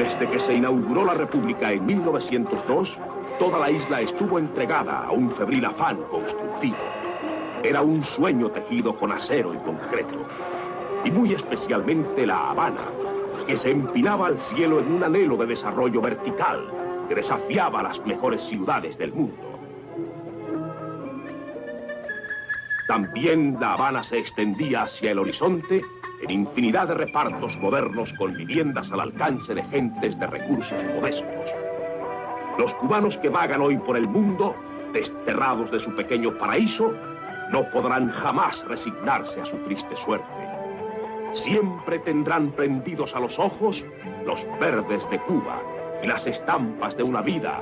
Desde que se inauguró la República en 1902, toda la isla estuvo entregada a un febril afán constructivo. Era un sueño tejido con acero y concreto. Y muy especialmente La Habana, que se empinaba al cielo en un anhelo de desarrollo vertical que desafiaba a las mejores ciudades del mundo. También La Habana se extendía hacia el horizonte en infinidad de repartos modernos con viviendas al alcance de gentes de recursos modestos. Los cubanos que vagan hoy por el mundo, desterrados de su pequeño paraíso, no podrán jamás resignarse a su triste suerte. Siempre tendrán prendidos a los ojos los verdes de Cuba y las estampas de una vida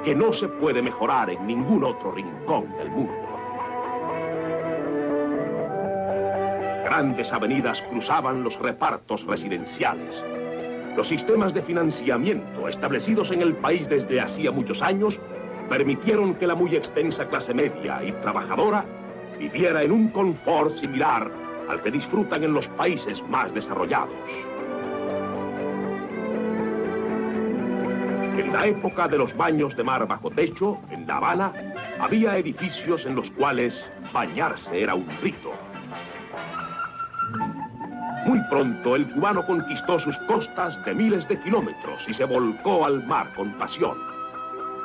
que no se puede mejorar en ningún otro rincón del mundo. Grandes avenidas cruzaban los repartos residenciales. Los sistemas de financiamiento establecidos en el país desde hacía muchos años permitieron que la muy extensa clase media y trabajadora viviera en un confort similar al que disfrutan en los países más desarrollados. En la época de los baños de mar bajo techo, en La Habana, había edificios en los cuales bañarse era un rito. Muy pronto el cubano conquistó sus costas de miles de kilómetros y se volcó al mar con pasión.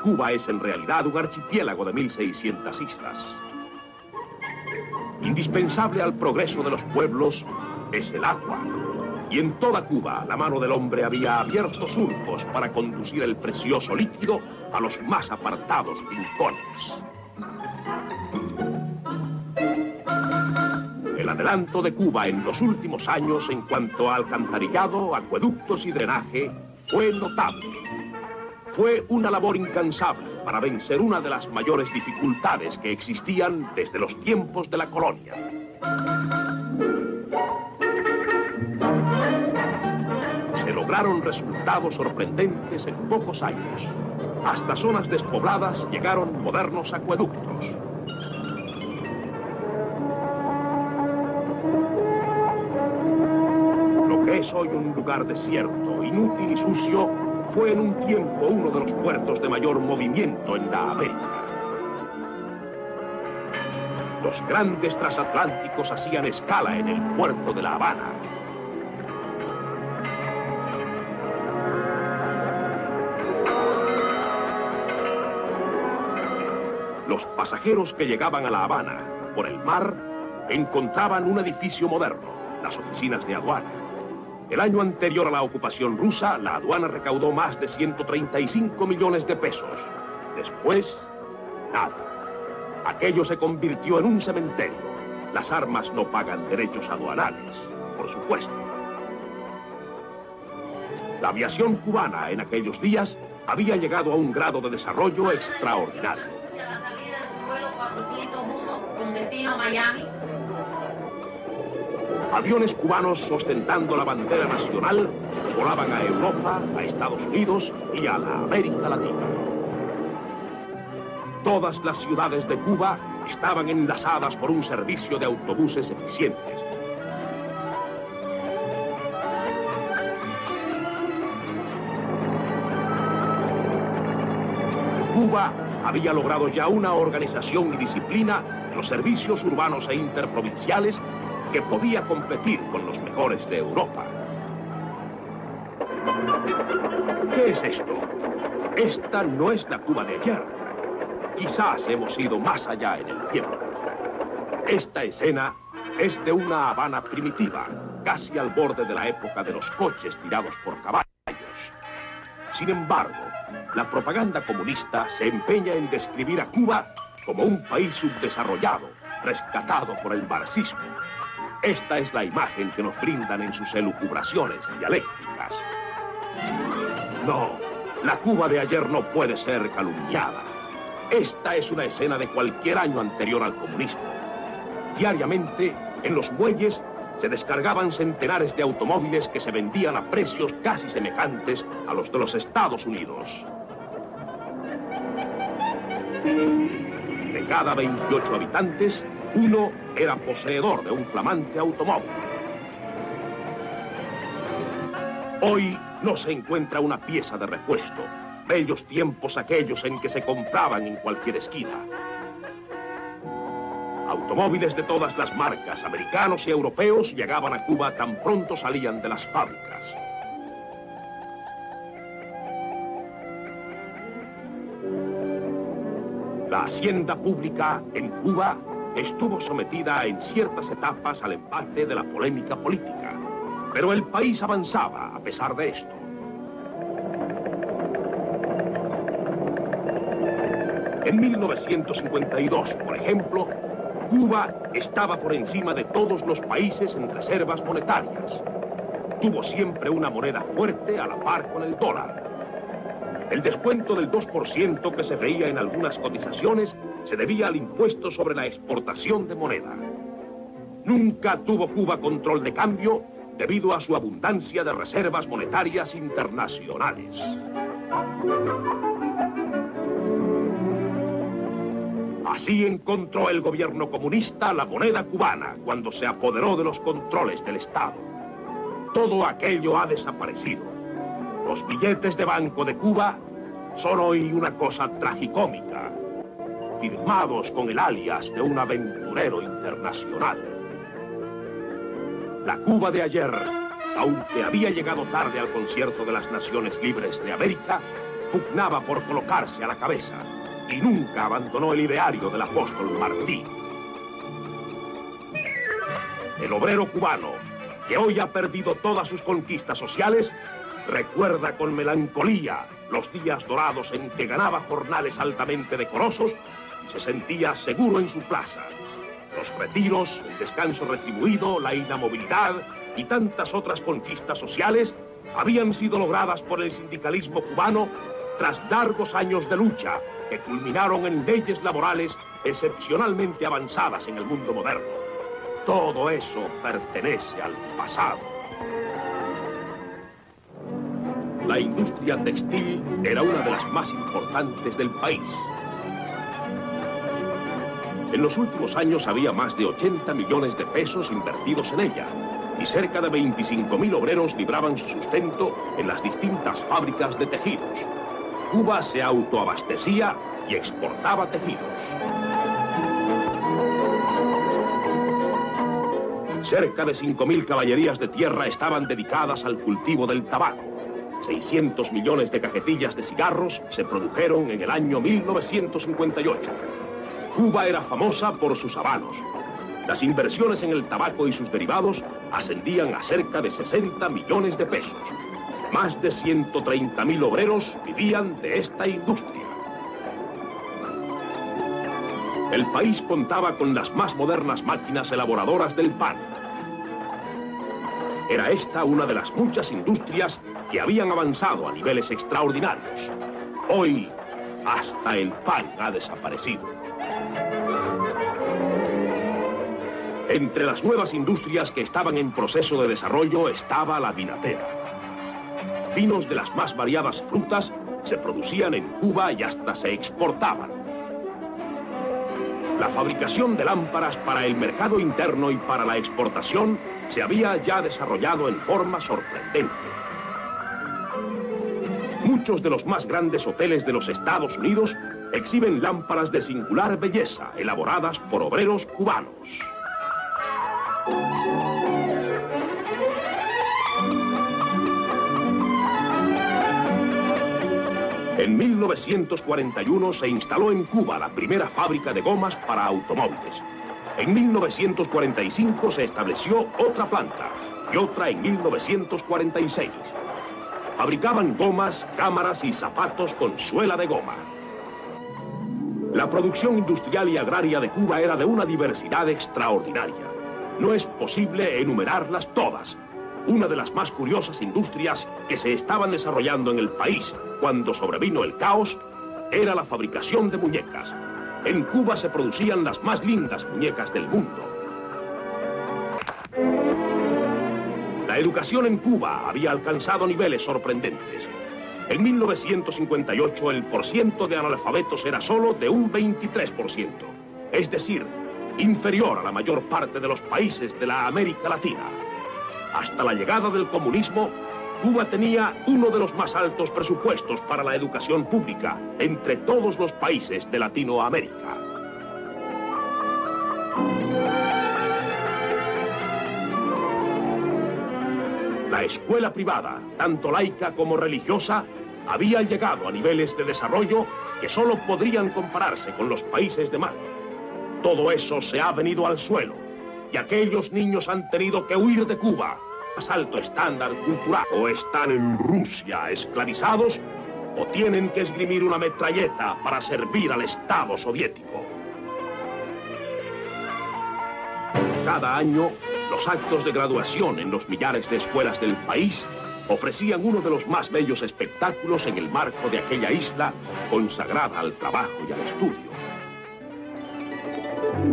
Cuba es en realidad un archipiélago de 1.600 islas. Indispensable al progreso de los pueblos es el agua. Y en toda Cuba la mano del hombre había abierto surcos para conducir el precioso líquido a los más apartados rincones. El adelanto de Cuba en los últimos años en cuanto a alcantarillado, acueductos y drenaje fue notable. Fue una labor incansable para vencer una de las mayores dificultades que existían desde los tiempos de la colonia. Se lograron resultados sorprendentes en pocos años. Hasta zonas despobladas llegaron modernos acueductos. Es hoy un lugar desierto, inútil y sucio, fue en un tiempo uno de los puertos de mayor movimiento en la América. Los grandes transatlánticos hacían escala en el puerto de La Habana. Los pasajeros que llegaban a La Habana por el mar encontraban un edificio moderno, las oficinas de aduana. El año anterior a la ocupación rusa, la aduana recaudó más de 135 millones de pesos. Después, nada. Aquello se convirtió en un cementerio. Las armas no pagan derechos aduanales, por supuesto. La aviación cubana en aquellos días había llegado a un grado de desarrollo extraordinario. La salida del vuelo 401 con destino a Miami. Aviones cubanos ostentando la bandera nacional volaban a Europa, a Estados Unidos y a la América Latina. Todas las ciudades de Cuba estaban enlazadas por un servicio de autobuses eficientes. Cuba había logrado ya una organización y disciplina en los servicios urbanos e interprovinciales que podía competir con los mejores de Europa. ¿Qué es esto? Esta no es la Cuba de ayer. Quizás hemos ido más allá en el tiempo. Esta escena es de una Habana primitiva, casi al borde de la época de los coches tirados por caballos. Sin embargo, la propaganda comunista se empeña en describir a Cuba como un país subdesarrollado, rescatado por el marxismo. Esta es la imagen que nos brindan en sus elucubraciones dialécticas. No, la Cuba de ayer no puede ser calumniada. Esta es una escena de cualquier año anterior al comunismo. Diariamente, en los muelles, se descargaban centenares de automóviles que se vendían a precios casi semejantes a los de los Estados Unidos. De cada 28 habitantes, uno era poseedor de un flamante automóvil. Hoy no se encuentra una pieza de repuesto. Bellos tiempos aquellos en que se compraban en cualquier esquina. Automóviles de todas las marcas, americanos y europeos, llegaban a Cuba tan pronto salían de las fábricas. La hacienda pública en Cuba estuvo sometida en ciertas etapas al embate de la polémica política, pero el país avanzaba a pesar de esto. En 1952, por ejemplo, Cuba estaba por encima de todos los países en reservas monetarias. Tuvo siempre una moneda fuerte a la par con el dólar. El descuento del 2% que se veía en algunas cotizaciones se debía al impuesto sobre la exportación de moneda. Nunca tuvo Cuba control de cambio debido a su abundancia de reservas monetarias internacionales. Así encontró el gobierno comunista la moneda cubana cuando se apoderó de los controles del Estado. Todo aquello ha desaparecido. Los billetes de banco de Cuba son hoy una cosa tragicómica, firmados con el alias de un aventurero internacional. La Cuba de ayer, aunque había llegado tarde al concierto de las Naciones Libres de América, pugnaba por colocarse a la cabeza y nunca abandonó el ideario del apóstol Martí. El obrero cubano, que hoy ha perdido todas sus conquistas sociales, recuerda con melancolía los días dorados en que ganaba jornales altamente decorosos y se sentía seguro en su plaza. Los retiros, el descanso retribuido, la inamovilidad y tantas otras conquistas sociales habían sido logradas por el sindicalismo cubano tras largos años de lucha que culminaron en leyes laborales excepcionalmente avanzadas en el mundo moderno. Todo eso pertenece al pasado. La industria textil era una de las más importantes del país. En los últimos años había más de 80 millones de pesos invertidos en ella y cerca de 25.000 obreros libraban su sustento en las distintas fábricas de tejidos. Cuba se autoabastecía y exportaba tejidos. Cerca de 5.000 caballerías de tierra estaban dedicadas al cultivo del tabaco. 600 millones de cajetillas de cigarros se produjeron en el año 1958. Cuba era famosa por sus habanos. Las inversiones en el tabaco y sus derivados ascendían a cerca de 60 millones de pesos. Más de 130.000 obreros vivían de esta industria. El país contaba con las más modernas máquinas elaboradoras del pan. Era esta una de las muchas industrias que habían avanzado a niveles extraordinarios. Hoy, hasta el pan ha desaparecido. Entre las nuevas industrias que estaban en proceso de desarrollo estaba la vinatera. Vinos de las más variadas frutas se producían en Cuba y hasta se exportaban. La fabricación de lámparas para el mercado interno y para la exportación se había ya desarrollado en forma sorprendente. Muchos de los más grandes hoteles de los Estados Unidos exhiben lámparas de singular belleza, elaboradas por obreros cubanos. En 1941 se instaló en Cuba la primera fábrica de gomas para automóviles. En 1945 se estableció otra planta y otra en 1946. Fabricaban gomas, cámaras y zapatos con suela de goma. La producción industrial y agraria de Cuba era de una diversidad extraordinaria. No es posible enumerarlas todas. Una de las más curiosas industrias que se estaban desarrollando en el país cuando sobrevino el caos era la fabricación de muñecas. En Cuba se producían las más lindas muñecas del mundo. La educación en Cuba había alcanzado niveles sorprendentes. En 1958 el porciento de analfabetos era solo de un 23%, es decir, inferior a la mayor parte de los países de la América Latina. Hasta la llegada del comunismo, Cuba tenía uno de los más altos presupuestos para la educación pública entre todos los países de Latinoamérica. La escuela privada, tanto laica como religiosa, había llegado a niveles de desarrollo que solo podrían compararse con los países de mar. Todo eso se ha venido al suelo y aquellos niños han tenido que huir de Cuba, más alto estándar cultural, o están en Rusia esclavizados o tienen que esgrimir una metralleta para servir al Estado soviético. Cada año, los actos de graduación en los millares de escuelas del país ofrecían uno de los más bellos espectáculos en el marco de aquella isla consagrada al trabajo y al estudio.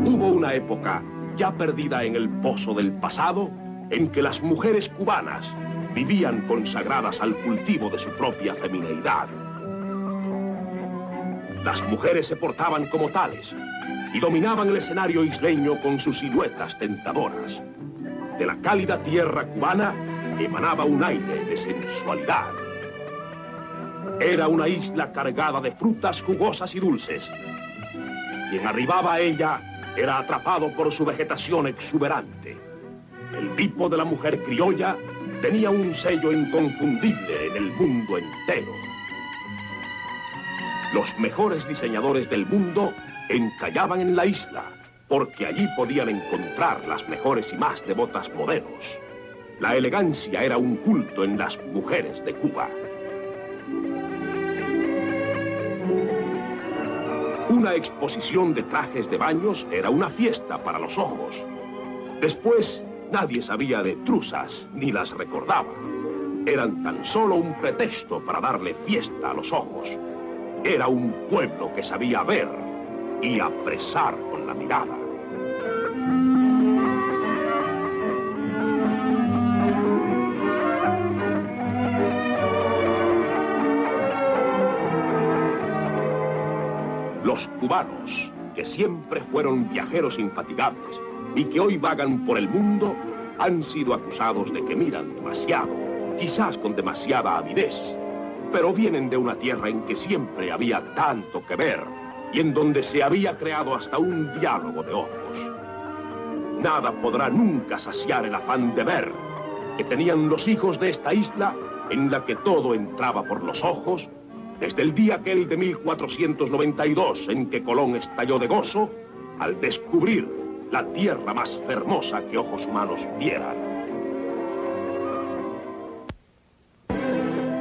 Hubo una época ya perdida en el pozo del pasado en que las mujeres cubanas vivían consagradas al cultivo de su propia femineidad. Las mujeres se portaban como tales y dominaban el escenario isleño con sus siluetas tentadoras. De la cálida tierra cubana emanaba un aire de sensualidad. Era una isla cargada de frutas jugosas y dulces. Quien arribaba a ella era atrapado por su vegetación exuberante. El tipo de la mujer criolla tenía un sello inconfundible en el mundo entero. Los mejores diseñadores del mundo encallaban en la isla, porque allí podían encontrar las mejores y más devotas modelos. La elegancia era un culto en las mujeres de Cuba. Una exposición de trajes de baños era una fiesta para los ojos. Después, nadie sabía de truzas ni las recordaba. Eran tan solo un pretexto para darle fiesta a los ojos. Era un pueblo que sabía ver y apresar con la mirada. Los cubanos, que siempre fueron viajeros infatigables y que hoy vagan por el mundo, han sido acusados de que miran demasiado, quizás con demasiada avidez, pero vienen de una tierra en que siempre había tanto que ver y en donde se había creado hasta un diálogo de ojos. Nada podrá nunca saciar el afán de ver que tenían los hijos de esta isla en la que todo entraba por los ojos, desde el día aquel de 1492 en que Colón estalló de gozo al descubrir la tierra más hermosa que ojos humanos vieran.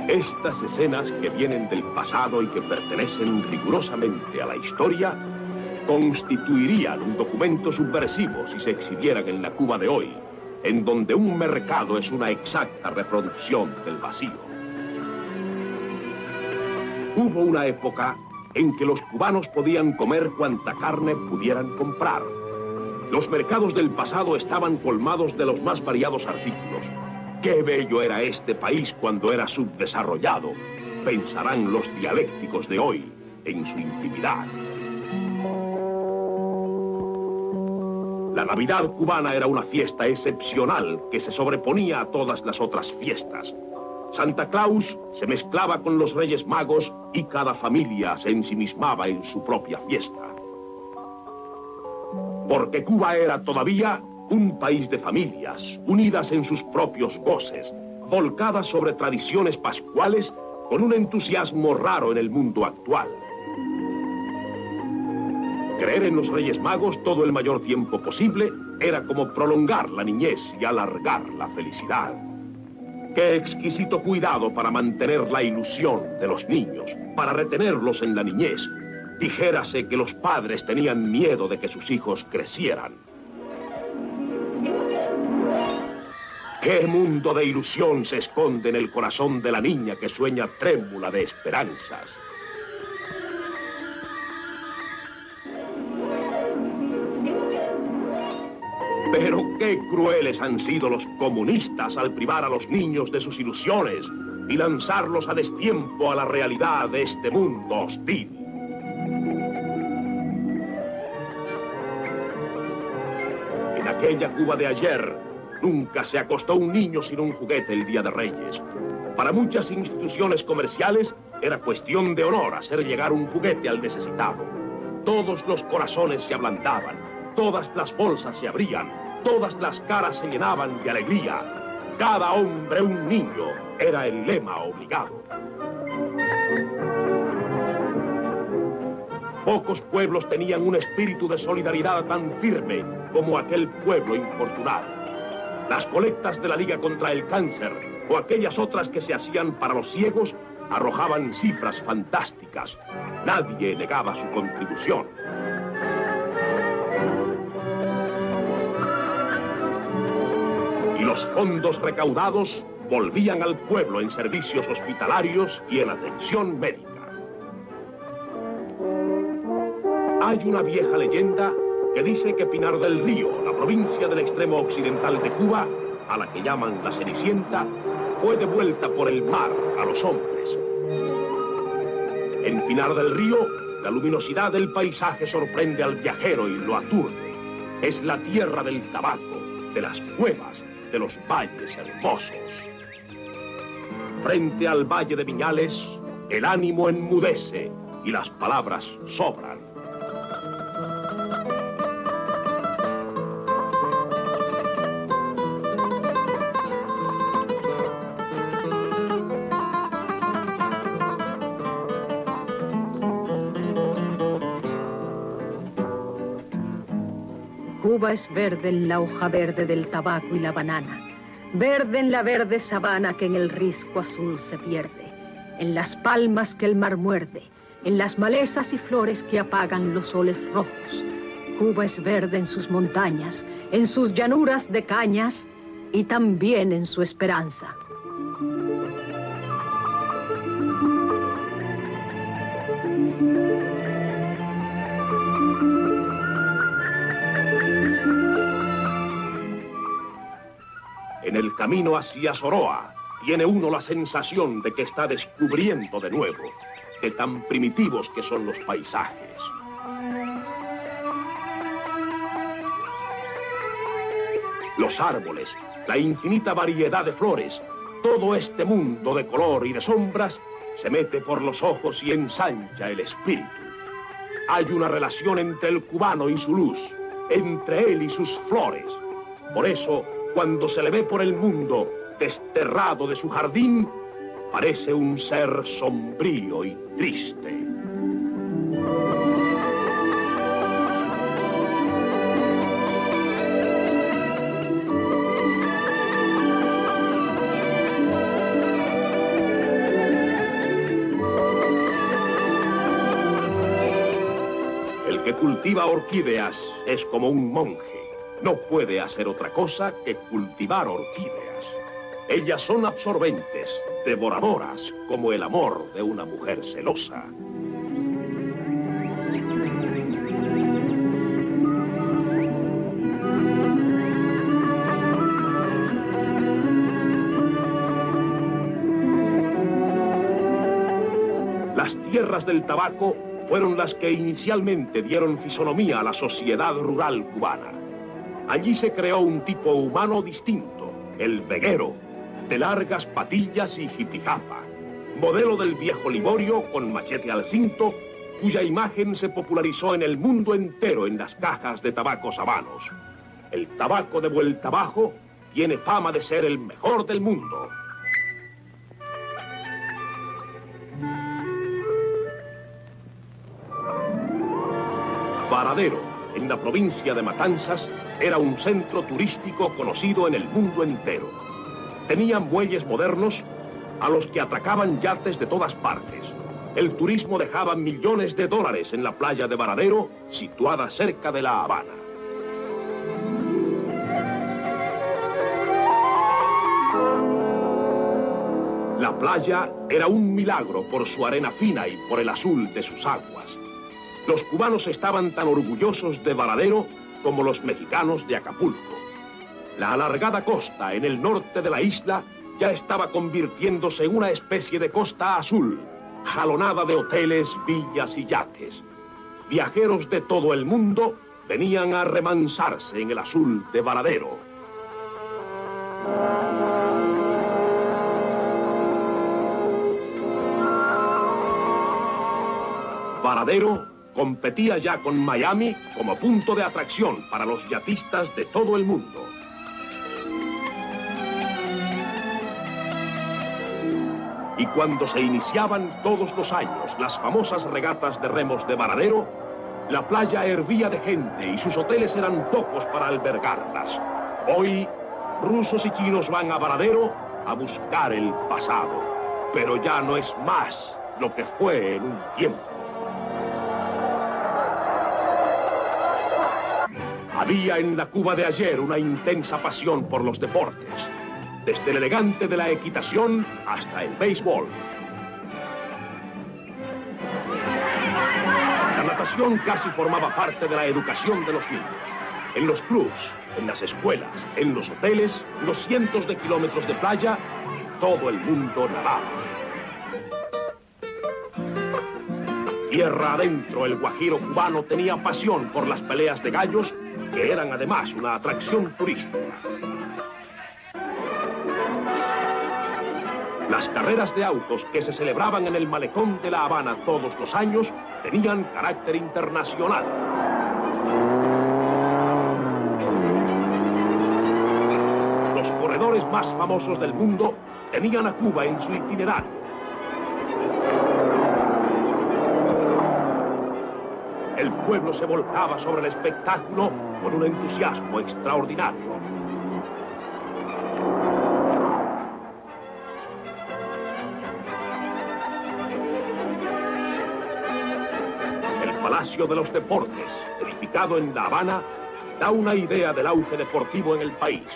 Estas escenas que vienen del pasado y que pertenecen rigurosamente a la historia constituirían un documento subversivo si se exhibieran en la Cuba de hoy, en donde un mercado es una exacta reproducción del vacío. Hubo una época en que los cubanos podían comer cuanta carne pudieran comprar. Los mercados del pasado estaban colmados de los más variados artículos. ¡Qué bello era este país cuando era subdesarrollado!, pensarán los dialécticos de hoy en su intimidad. La Navidad cubana era una fiesta excepcional que se sobreponía a todas las otras fiestas. Santa Claus se mezclaba con los Reyes Magos y cada familia se ensimismaba en su propia fiesta. Porque Cuba era todavía un país de familias, unidas en sus propios goces, volcadas sobre tradiciones pascuales con un entusiasmo raro en el mundo actual. Creer en los Reyes Magos todo el mayor tiempo posible era como prolongar la niñez y alargar la felicidad. Qué exquisito cuidado para mantener la ilusión de los niños, para retenerlos en la niñez. Dijérase que los padres tenían miedo de que sus hijos crecieran. ¿Qué mundo de ilusión se esconde en el corazón de la niña que sueña trémula de esperanzas? Pero qué crueles han sido los comunistas al privar a los niños de sus ilusiones y lanzarlos a destiempo a la realidad de este mundo hostil. En aquella Cuba de ayer, nunca se acostó un niño sin un juguete el Día de Reyes. Para muchas instituciones comerciales era cuestión de honor hacer llegar un juguete al necesitado. Todos los corazones se ablandaban, todas las bolsas se abrían, todas las caras se llenaban de alegría. Cada hombre un niño era el lema obligado. Pocos pueblos tenían un espíritu de solidaridad tan firme como aquel pueblo infortunado. Las colectas de la Liga contra el Cáncer o aquellas otras que se hacían para los ciegos arrojaban cifras fantásticas. Nadie negaba su contribución. Y los fondos recaudados volvían al pueblo en servicios hospitalarios y en atención médica. Hay una vieja leyenda que dice que Pinar del Río, la provincia del extremo occidental de Cuba, a la que llaman la Cenicienta, fue devuelta por el mar a los hombres. En Pinar del Río, la luminosidad del paisaje sorprende al viajero y lo aturde. Es la tierra del tabaco, de las cuevas, de los valles hermosos. Frente al valle de Viñales, el ánimo enmudece y las palabras sobran. Cuba es verde en la hoja verde del tabaco y la banana, verde en la verde sabana que en el risco azul se pierde, en las palmas que el mar muerde, en las malezas y flores que apagan los soles rojos. Cuba es verde en sus montañas, en sus llanuras de cañas y también en su esperanza. En el camino hacia Soroa, tiene uno la sensación de que está descubriendo de nuevo, de tan primitivos que son los paisajes. Los árboles, la infinita variedad de flores, todo este mundo de color y de sombras, se mete por los ojos y ensancha el espíritu. Hay una relación entre el cubano y su luz, entre él y sus flores. Por eso, cuando se le ve por el mundo, desterrado de su jardín, parece un ser sombrío y triste. El que cultiva orquídeas es como un monje. No puede hacer otra cosa que cultivar orquídeas. Ellas son absorbentes, devoradoras, como el amor de una mujer celosa. Las tierras del tabaco fueron las que inicialmente dieron fisonomía a la sociedad rural cubana. Allí se creó un tipo humano distinto, el veguero, de largas patillas y jipijapa, modelo del viejo Liborio con machete al cinto, cuya imagen se popularizó en el mundo entero en las cajas de tabacos habanos. El tabaco de vuelta abajo tiene fama de ser el mejor del mundo. Varadero, en la provincia de Matanzas, era un centro turístico conocido en el mundo entero. Tenía muelles modernos a los que atracaban yates de todas partes. El turismo dejaba millones de dólares en la playa de Varadero, situada cerca de La Habana. La playa era un milagro por su arena fina y por el azul de sus aguas. Los cubanos estaban tan orgullosos de Varadero como los mexicanos de Acapulco. La alargada costa en el norte de la isla ya estaba convirtiéndose en una especie de costa azul, jalonada de hoteles, villas y yates. Viajeros de todo el mundo venían a remansarse en el azul de Varadero. Varadero competía ya con Miami como punto de atracción para los yatistas de todo el mundo. Y cuando se iniciaban todos los años las famosas regatas de remos de Varadero, la playa hervía de gente y sus hoteles eran pocos para albergarlas. Hoy, rusos y chinos van a Varadero a buscar el pasado, pero ya no es más lo que fue en un tiempo. Había en la Cuba de ayer una intensa pasión por los deportes, desde el elegante de la equitación hasta el béisbol. La natación casi formaba parte de la educación de los niños. En los clubs, en las escuelas, en los hoteles, los cientos de kilómetros de playa, todo el mundo nadaba. Tierra adentro, el guajiro cubano tenía pasión por las peleas de gallos, que eran además una atracción turística. Las carreras de autos que se celebraban en el malecón de La Habana todos los años tenían carácter internacional. Los corredores más famosos del mundo tenían a Cuba en su itinerario. El pueblo se volcaba sobre el espectáculo con un entusiasmo extraordinario. El Palacio de los Deportes, edificado en La Habana, da una idea del auge deportivo en el país.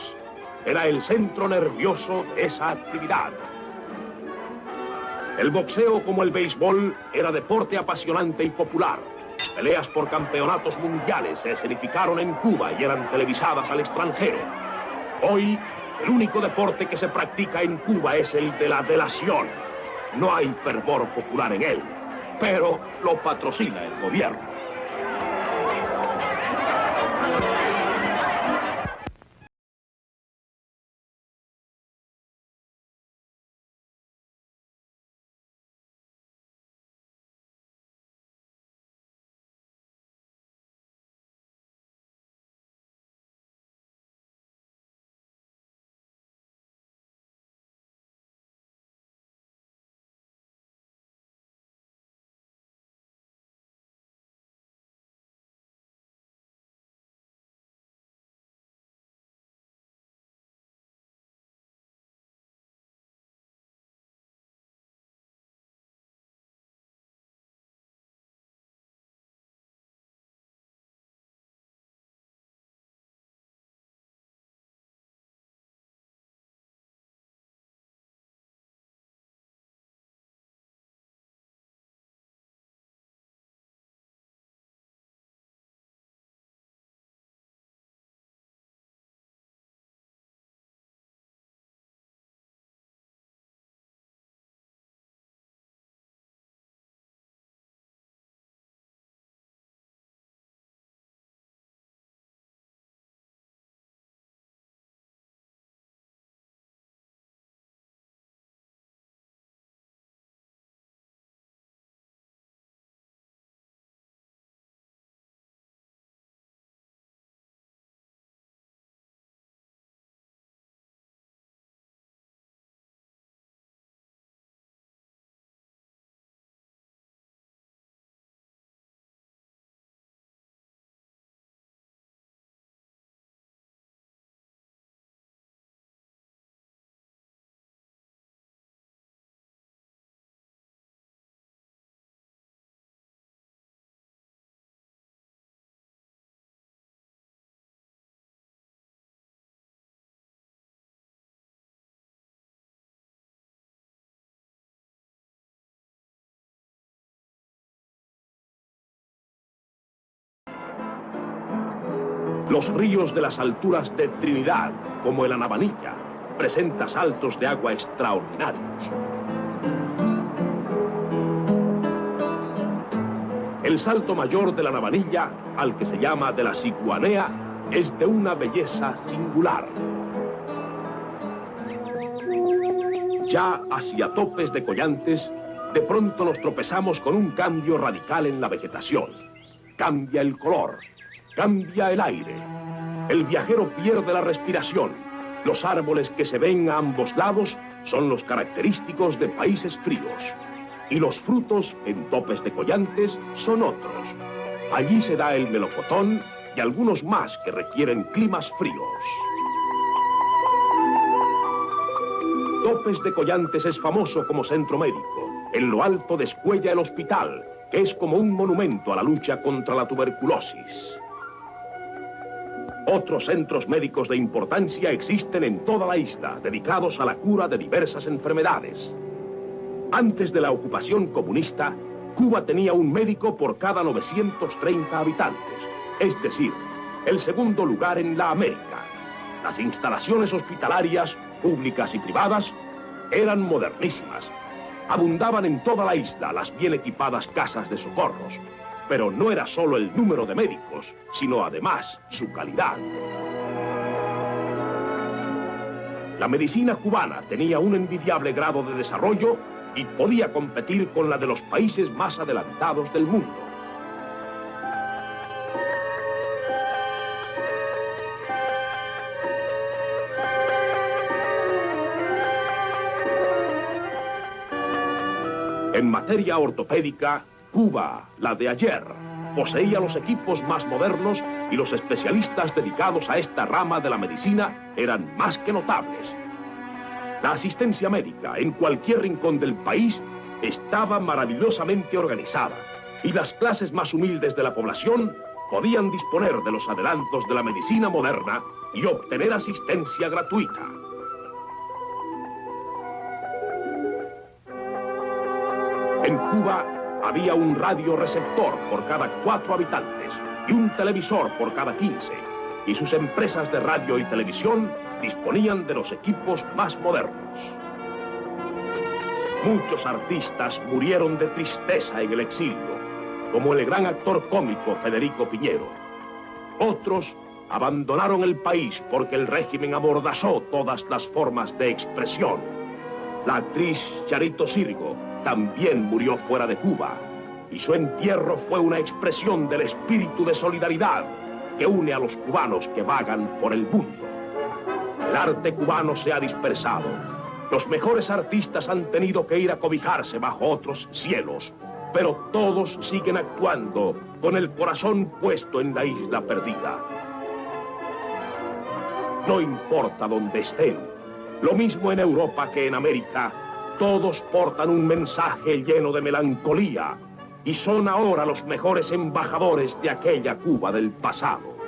Era el centro nervioso de esa actividad. El boxeo, como el béisbol, era deporte apasionante y popular. Peleas por campeonatos mundiales se escenificaron en Cuba y eran televisadas al extranjero. Hoy, el único deporte que se practica en Cuba es el de la delación. No hay fervor popular en él, pero lo patrocina el gobierno. Los ríos de las alturas de Trinidad, como el Anabanilla, presenta saltos de agua extraordinarios. El salto mayor de la Anabanilla, al que se llama de la Siguanea, es de una belleza singular. Ya hacia topes de Collantes, de pronto nos tropezamos con un cambio radical en la vegetación. Cambia el color, cambia el aire. El viajero pierde la respiración. Los árboles que se ven a ambos lados son los característicos de países fríos. Y los frutos, en topes de collantes, son otros. Allí se da el melocotón y algunos más que requieren climas fríos. Topes de Collantes es famoso como centro médico. En lo alto descuella el hospital, que es como un monumento a la lucha contra la tuberculosis. Otros centros médicos de importancia existen en toda la isla, dedicados a la cura de diversas enfermedades. Antes de la ocupación comunista, Cuba tenía un médico por cada 930 habitantes, es decir, el segundo lugar en la América. Las instalaciones hospitalarias, públicas y privadas, eran modernísimas. Abundaban en toda la isla las bien equipadas casas de socorros, pero no era solo el número de médicos, sino además su calidad. La medicina cubana tenía un envidiable grado de desarrollo y podía competir con la de los países más adelantados del mundo. En materia ortopédica, Cuba, la de ayer, poseía los equipos más modernos y los especialistas dedicados a esta rama de la medicina eran más que notables. La asistencia médica en cualquier rincón del país estaba maravillosamente organizada y las clases más humildes de la población podían disponer de los adelantos de la medicina moderna y obtener asistencia gratuita. En Cuba había un radioreceptor por cada 4 habitantes y un televisor por cada 15, y sus empresas de radio y televisión disponían de los equipos más modernos. Muchos artistas murieron de tristeza en el exilio, como el gran actor cómico Federico Piñero. Otros abandonaron el país porque el régimen amordazó todas las formas de expresión. La actriz Charito Sirgo también murió fuera de Cuba, y su entierro fue una expresión del espíritu de solidaridad que une a los cubanos que vagan por el mundo. El arte cubano se ha dispersado. Los mejores artistas han tenido que ir a cobijarse bajo otros cielos, pero todos siguen actuando con el corazón puesto en la isla perdida. No importa dónde estén, lo mismo en Europa que en América, todos portan un mensaje lleno de melancolía y son ahora los mejores embajadores de aquella Cuba del pasado.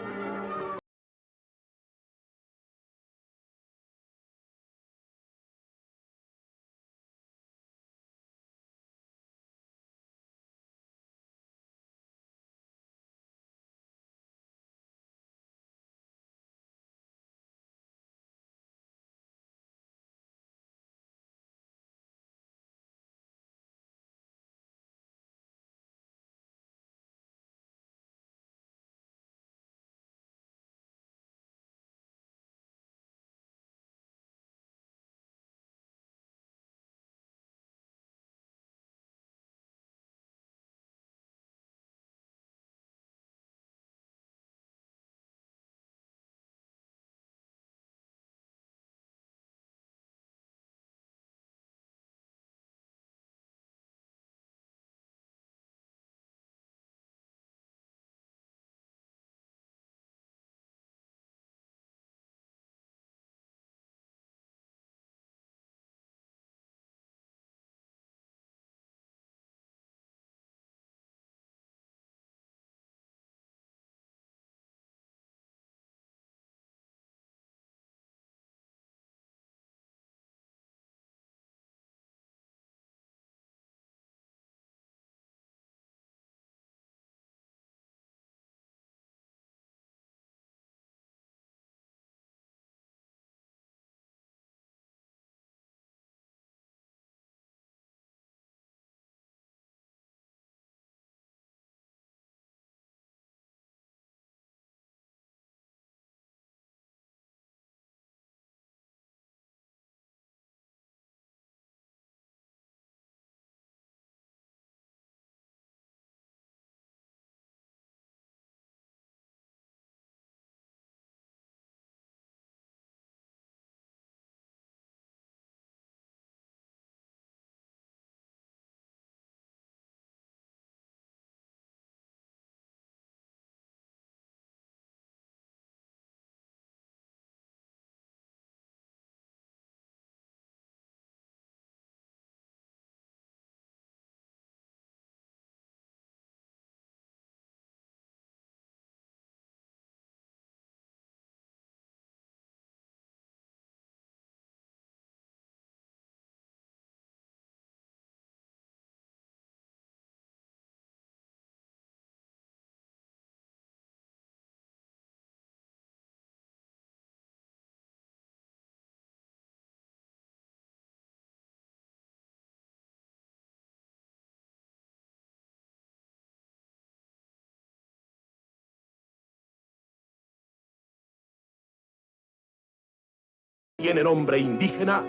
tiene nombre indígena,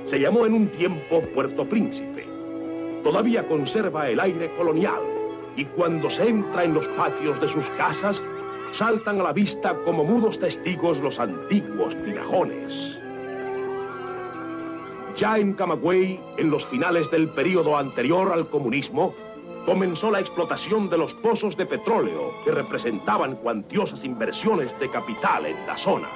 se llamó en un tiempo Puerto Príncipe. Todavía conserva el aire colonial y cuando se entra en los patios de sus casas, saltan a la vista como mudos testigos los antiguos tinajones. Ya en Camagüey, en los finales del período anterior al comunismo, comenzó la explotación de los pozos de petróleo que representaban cuantiosas inversiones de capital en la zona.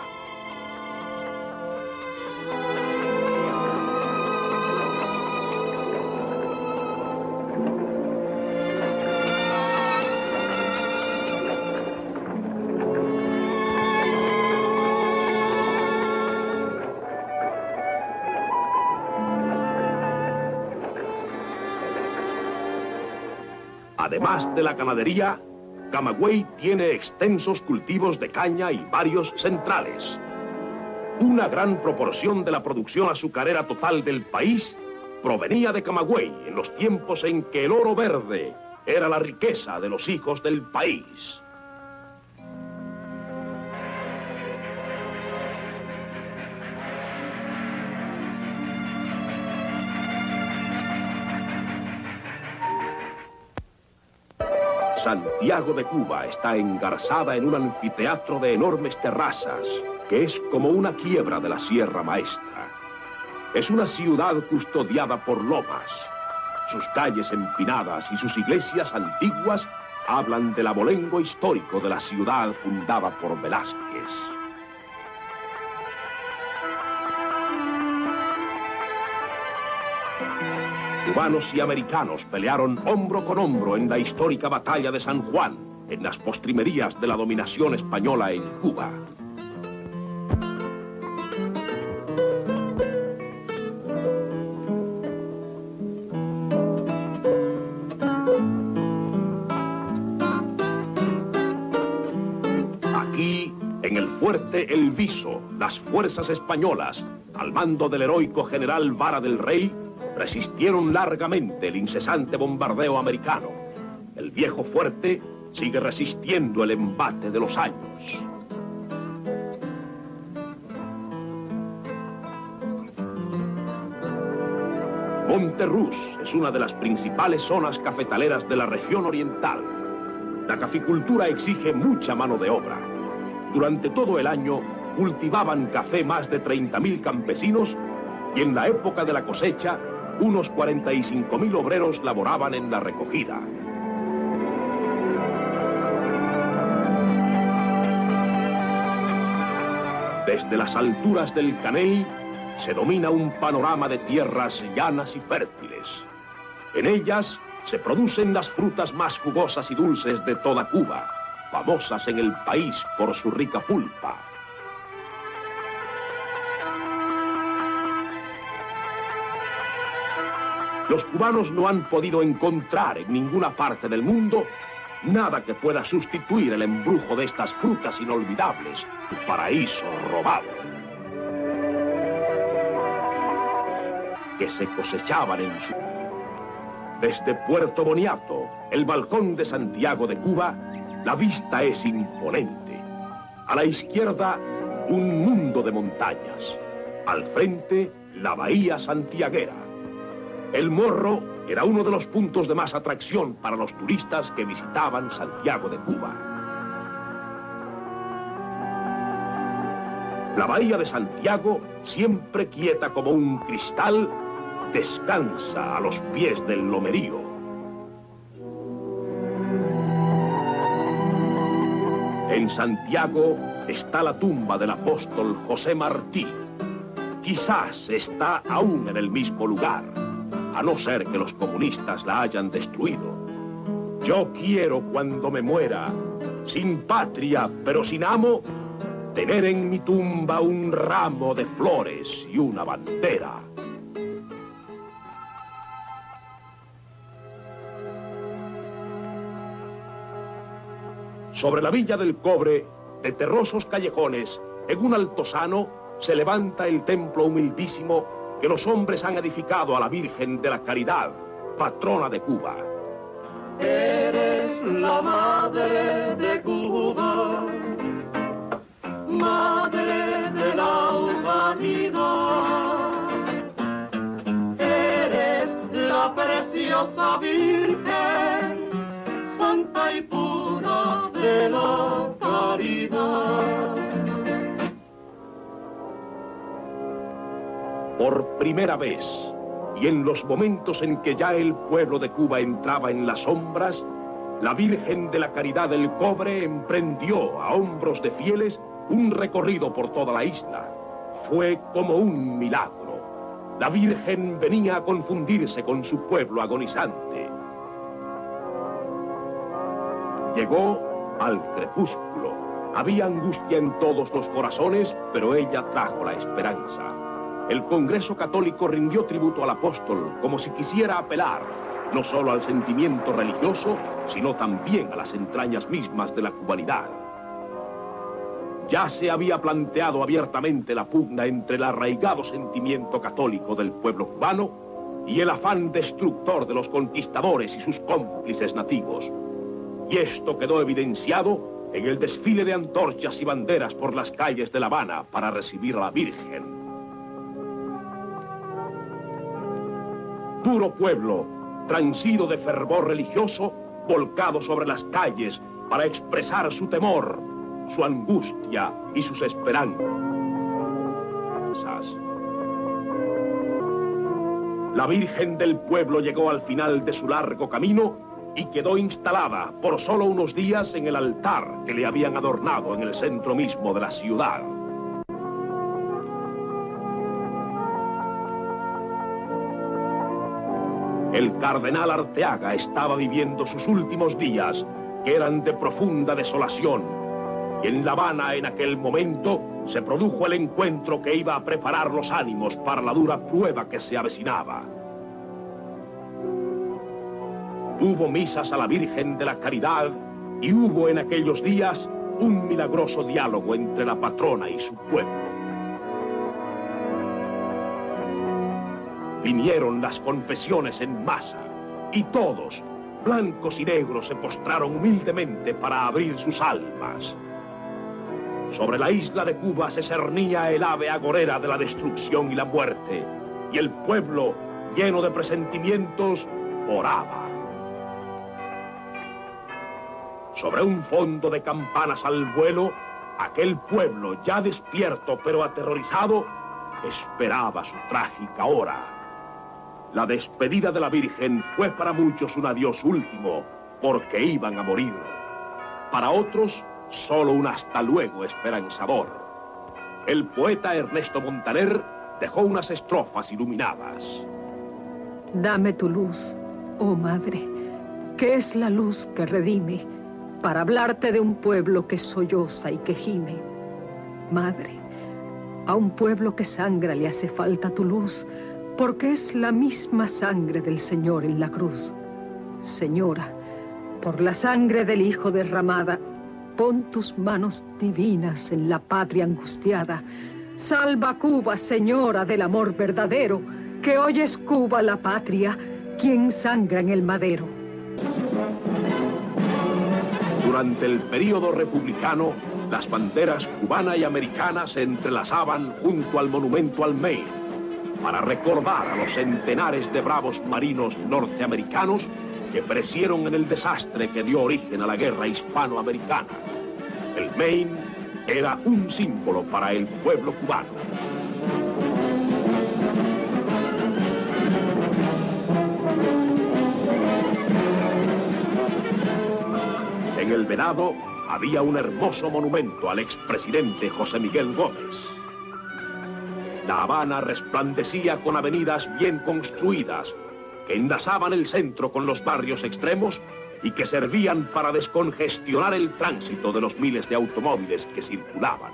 Además de la ganadería, Camagüey tiene extensos cultivos de caña y varios centrales. Una gran proporción de la producción azucarera total del país provenía de Camagüey en los tiempos en que el oro verde era la riqueza de los hijos del país. Santiago de Cuba está engarzada en un anfiteatro de enormes terrazas, que es como una quiebra de la Sierra Maestra. Es una ciudad custodiada por lomas. Sus calles empinadas y sus iglesias antiguas hablan del abolengo histórico de la ciudad fundada por Velázquez. Cubanos y americanos pelearon hombro con hombro en la histórica batalla de San Juan, en las postrimerías de la dominación española en Cuba. Aquí, en el fuerte El Viso, las fuerzas españolas, al mando del heroico general Vara del Rey, resistieron largamente el incesante bombardeo americano. El viejo fuerte sigue resistiendo el embate de los años. Monterrús es una de las principales zonas cafetaleras de la región oriental. La caficultura exige mucha mano de obra. Durante todo el año cultivaban café más de 30.000 campesinos y en la época de la cosecha unos 45.000 obreros laboraban en la recogida. Desde las alturas del Caney se domina un panorama de tierras llanas y fértiles. En ellas se producen las frutas más jugosas y dulces de toda Cuba, famosas en el país por su rica pulpa. Los cubanos no han podido encontrar en ninguna parte del mundo nada que pueda sustituir el embrujo de estas frutas inolvidables, el paraíso robado, que se cosechaban en su... Desde Puerto Boniato, el balcón de Santiago de Cuba, la vista es imponente. A la izquierda, un mundo de montañas. Al frente, la bahía santiaguera. El Morro era uno de los puntos de más atracción para los turistas que visitaban Santiago de Cuba. La bahía de Santiago, siempre quieta como un cristal, descansa a los pies del lomerío. En Santiago está la tumba del apóstol José Martí. Quizás está aún en el mismo lugar, a no ser que los comunistas la hayan destruido. Yo quiero, cuando me muera, sin patria pero sin amo, tener en mi tumba un ramo de flores y una bandera. Sobre la Villa del Cobre, de terrosos callejones, en un altozano, se levanta el templo humildísimo que los hombres han edificado a la Virgen de la Caridad, patrona de Cuba. Eres la madre de Cuba, madre de la humanidad. la preciosa Virgen, santa y pura de la caridad. Por primera vez, y en los momentos en que ya el pueblo de Cuba entraba en las sombras, la Virgen de la Caridad del Cobre emprendió a hombros de fieles un recorrido por toda la isla. Fue como un milagro. La Virgen venía a confundirse con su pueblo agonizante. Llegó al crepúsculo. Había angustia en todos los corazones, pero ella trajo la esperanza. El Congreso Católico rindió tributo al apóstol, como si quisiera apelar no solo al sentimiento religioso, sino también a las entrañas mismas de la cubanidad. Ya se había planteado abiertamente la pugna entre el arraigado sentimiento católico del pueblo cubano y el afán destructor de los conquistadores y sus cómplices nativos. Y esto quedó evidenciado en el desfile de antorchas y banderas por las calles de La Habana para recibir a la Virgen. Puro pueblo, transido de fervor religioso, volcado sobre las calles para expresar su temor, su angustia y sus esperanzas. La Virgen del Pueblo llegó al final de su largo camino y quedó instalada por solo unos días en el altar que le habían adornado en el centro mismo de la ciudad. El cardenal Arteaga estaba viviendo sus últimos días, que eran de profunda desolación. Y en La Habana, en aquel momento, se produjo el encuentro que iba a preparar los ánimos para la dura prueba que se avecinaba. Hubo misas a la Virgen de la Caridad y hubo en aquellos días un milagroso diálogo entre la patrona y su pueblo. Vinieron las confesiones en masa, y todos, blancos y negros, se postraron humildemente para abrir sus almas. Sobre la isla de Cuba se cernía el ave agorera de la destrucción y la muerte, y el pueblo, lleno de presentimientos, oraba. Sobre un fondo de campanas al vuelo, aquel pueblo, ya despierto pero aterrorizado, esperaba su trágica hora. La despedida de la Virgen fue para muchos un adiós último, porque iban a morir. Para otros, solo un hasta luego esperanzador. El poeta Ernesto Montaner dejó unas estrofas iluminadas. Dame tu luz, oh madre, que es la luz que redime, para hablarte de un pueblo que solloza y que gime. Madre, a un pueblo que sangra le hace falta tu luz, porque es la misma sangre del Señor en la cruz. Señora, por la sangre del Hijo derramada, pon tus manos divinas en la patria angustiada. Salva a Cuba, Señora del amor verdadero, que hoy es Cuba la patria, quien sangra en el madero. Durante el período republicano, las banderas cubana y americana se entrelazaban junto al monumento al Maine, para recordar a los centenares de bravos marinos norteamericanos que perecieron en el desastre que dio origen a la guerra hispanoamericana. El Maine era un símbolo para el pueblo cubano. En el Venado había un hermoso monumento al expresidente José Miguel Gómez. La Habana resplandecía con avenidas bien construidas, que enlazaban el centro con los barrios extremos y que servían para descongestionar el tránsito de los miles de automóviles que circulaban.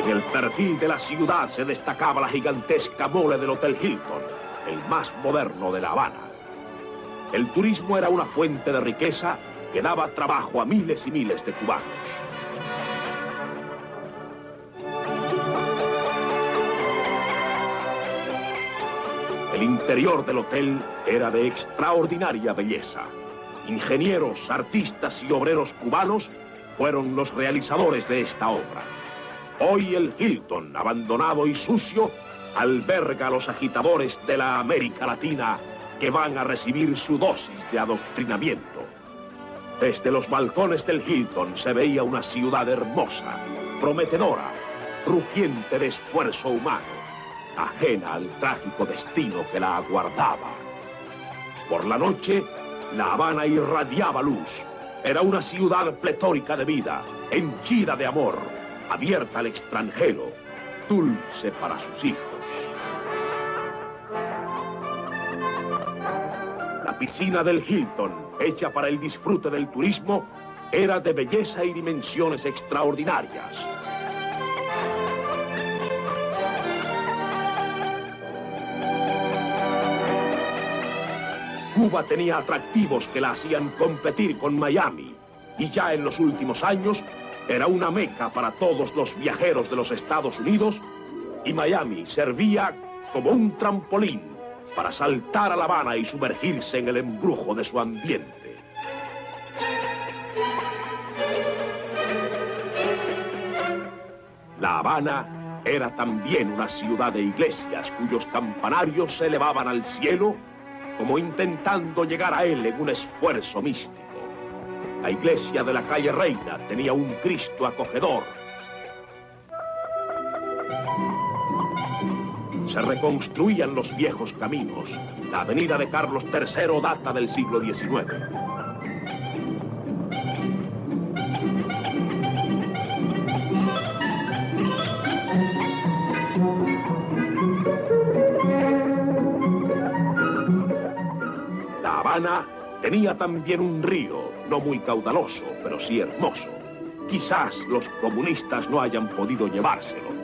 En el perfil de la ciudad se destacaba la gigantesca mole del Hotel Hilton, el más moderno de La Habana. El turismo era una fuente de riqueza que daba trabajo a miles y miles de cubanos. El interior del hotel era de extraordinaria belleza. Ingenieros, artistas y obreros cubanos fueron los realizadores de esta obra. Hoy el Hilton, abandonado y sucio, alberga a los agitadores de la América Latina que van a recibir su dosis de adoctrinamiento. Desde los balcones del Hilton se veía una ciudad hermosa, prometedora, rugiente de esfuerzo humano, ajena al trágico destino que la aguardaba. Por la noche, La Habana irradiaba luz. Era una ciudad pletórica de vida, henchida de amor, abierta al extranjero, dulce para sus hijos. La piscina del Hilton, hecha para el disfrute del turismo, era de belleza y dimensiones extraordinarias. Cuba tenía atractivos que la hacían competir con Miami, y ya en los últimos años era una meca para todos los viajeros de los Estados Unidos, y Miami servía como un trampolín para saltar a La Habana y sumergirse en el embrujo de su ambiente. La Habana era también una ciudad de iglesias cuyos campanarios se elevaban al cielo como intentando llegar a él en un esfuerzo místico. La iglesia de la calle Reina tenía un Cristo acogedor. Se reconstruían los viejos caminos. La avenida de Carlos III data del siglo XIX. La Habana tenía también un río, no muy caudaloso, pero sí hermoso. Quizás los comunistas no hayan podido llevárselo.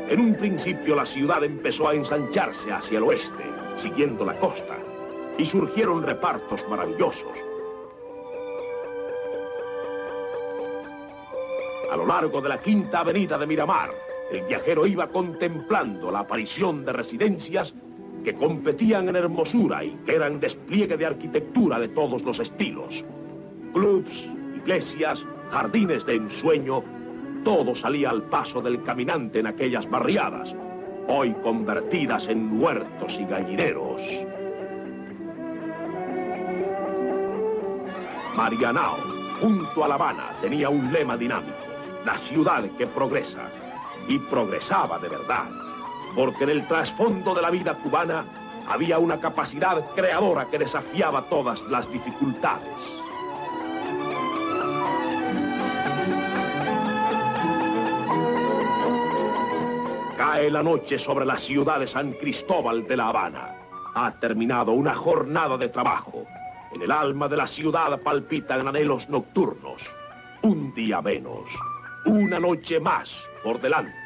En un principio la ciudad empezó a ensancharse hacia el oeste, siguiendo la costa, y surgieron repartos maravillosos. A lo largo de la Quinta Avenida de Miramar, el viajero iba contemplando la aparición de residencias que competían en hermosura y que eran despliegue de arquitectura de todos los estilos. Clubs, iglesias, jardines de ensueño, todo salía al paso del caminante en aquellas barriadas, hoy convertidas en huertos y gallineros. Marianao, junto a La Habana, tenía un lema dinámico: la ciudad que progresa. Y progresaba de verdad, porque en el trasfondo de la vida cubana había una capacidad creadora que desafiaba todas las dificultades. Cae la noche sobre la ciudad de San Cristóbal de La Habana. Ha terminado una jornada de trabajo. En el alma de la ciudad palpitan anhelos nocturnos. Un día menos, una noche más por delante.